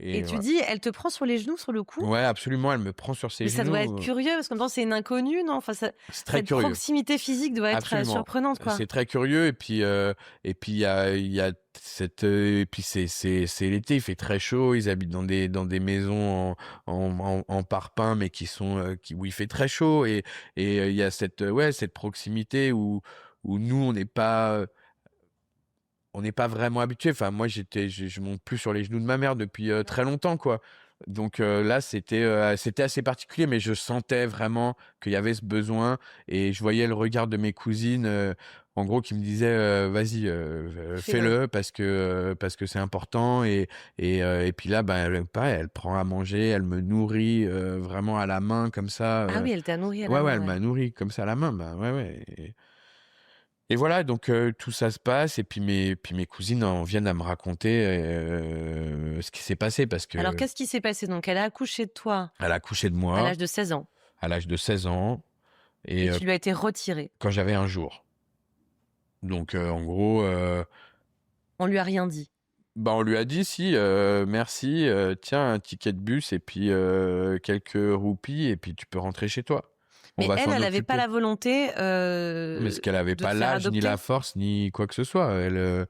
Et tu dis, elle te prend sur les genoux sur le coup? Ouais, absolument, elle me prend sur ses Mais ça doit être genoux, curieux parce qu'en même temps, c'est une inconnue, non? Enfin, c'est très cette curieux. proximité physique doit être, Absolument. surprenante, quoi. C'est très curieux et puis il y a cette, et puis c'est l'été, il fait très chaud, ils habitent dans des maisons en parpaing mais qui sont, où il fait très chaud et il y a cette, ouais, cette proximité où nous on n'est pas vraiment habitués. Enfin, moi, je monte plus sur les genoux de ma mère depuis très longtemps, quoi. Donc là, c'était assez particulier, mais je sentais vraiment qu'il y avait ce besoin et je voyais le regard de mes cousines, en gros, qui me disaient vas-y, Fais-le. fais-le parce que c'est important et puis là, ben, pareil, elle prend à manger, elle me nourrit vraiment à la main comme ça. Ah oui, elle t'a nourri à la Ouais, ouais, main, elle ouais. m'a nourri comme ça à la main, bah ouais, ouais. Et voilà, donc tout ça se passe et puis mes cousines en viennent à me raconter, ce qui s'est passé parce Alors, qu'elle qu'est-ce qui s'est passé? Donc, elle a accouché de toi a accouché de à moi l'âge de 16 ans à l'âge de 16 ans et et tu lui as été retiré. quand j'avais 1 jour. Donc en gros, On lui a rien dit. bah, on lui a dit: «Si, merci, tiens un ticket de bus et puis quelques roupies et puis tu peux rentrer chez toi. On Mais va elle, s'en elle avait pas occuper». la volonté, Mais parce qu'elle avait de te pas faire l'âge, ni la adopter? force, ni quoi que ce soit. Elle,